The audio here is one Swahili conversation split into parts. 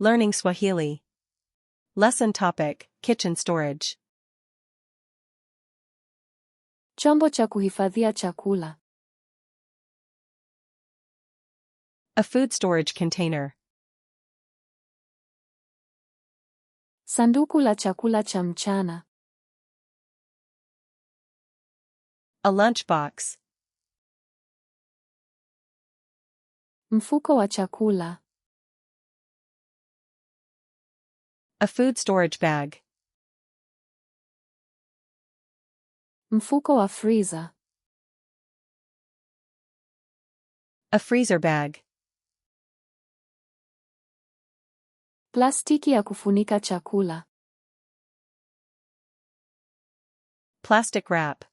Learning Swahili. Lesson topic: Kitchen storage. Chombo cha kuhifadhia chakula. A food storage container. Sanduku la chakula cha mchana. A lunchbox. Mfuko wa chakula. A food storage bag. Mfuko wa freezer. A freezer bag. Plastiki ya kufunika chakula. Plastic wrap.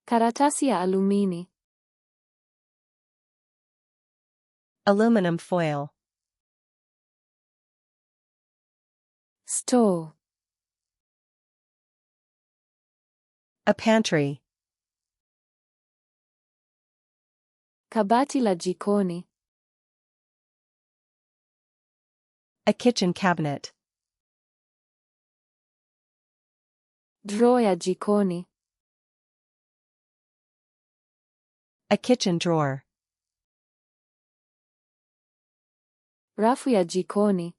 Karatasi ya alumini. Aluminum foil. Store. A pantry. Kabati la jikoni. A kitchen cabinet. Drawer ya jikoni. A kitchen drawer. Rafu ya jikoni.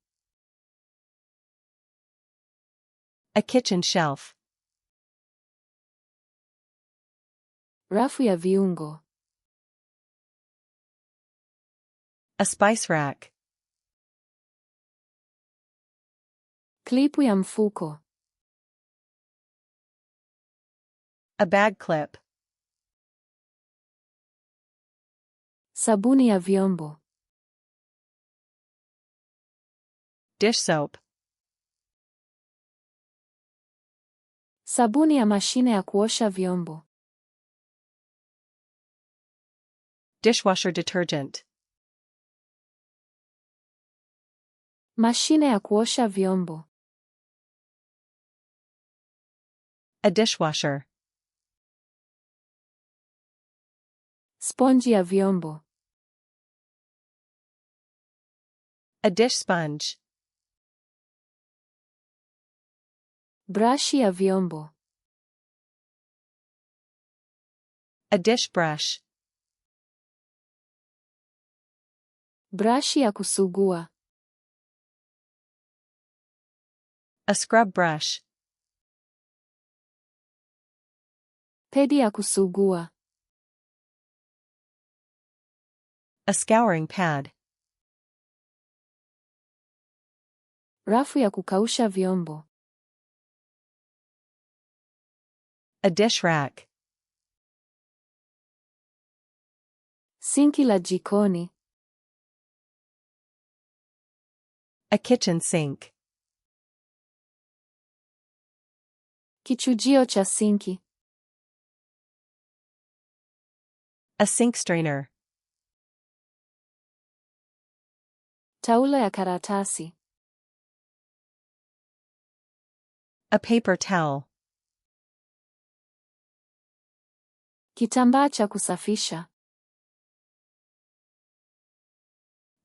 A kitchen shelf. Rafu ya viungo. A spice rack. Klipu ya mfuko. A bag clip. Sabuni ya vyombo. Dish soap. Sabuni ya mashine ya kuosha vyombo. Dishwasher detergent. Mashine ya kuosha vyombo. A dishwasher. Sponji ya vyombo. A dish sponge. Brashi ya vyombo. A dish brush. Brashi ya kusugua. A scrub brush. Pedi ya kusugua. A scouring pad. Rafu ya kukausha vyombo. A dish rack. Sinki la jikoni. A kitchen sink. Kichujio cha sinki. A sink strainer. Taulo ya karatasi. A paper towel. Kitambaa cha kusafisha.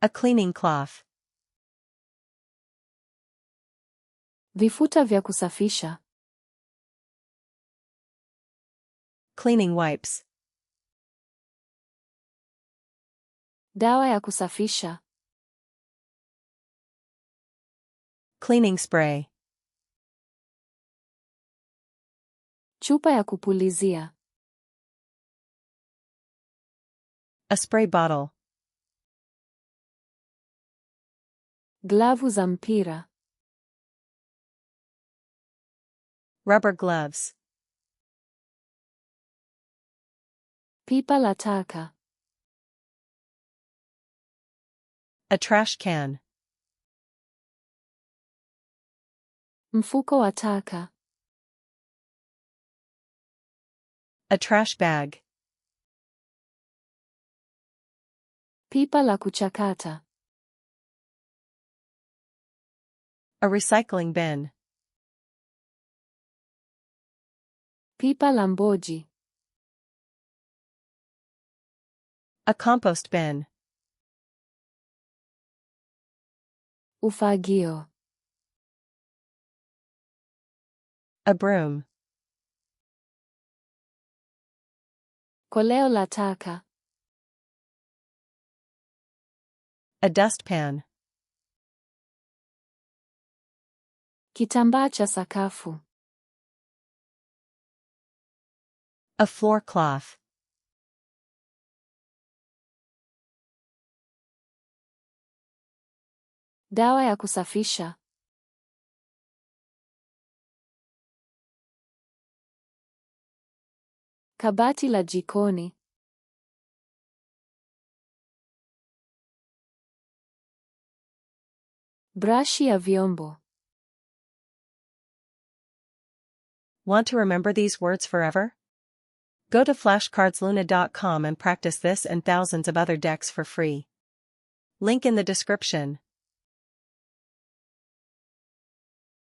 A cleaning cloth. Vifuta vya kusafisha. Cleaning wipes. Dawa ya kusafisha. Cleaning spray. Chupa ya kupulizia. A spray bottle. Glavu za mpira. Rubber gloves. Pipa la taka. A trash can. Mfuko wa taka. A trash bag. Pipa la kuchakata. A recycling bin. Pipa la mboji. A compost bin. Ufagio. A broom. Koleo la taka. A dustpan. Kitambaa cha sakafu. A floor cloth. Dawa ya kusafisha. Kabati la jikoni. Brashi ya vyombo. Want to remember these words forever? Go to flashcardsluna.com and practice this and thousands of other decks for free. Link in the description.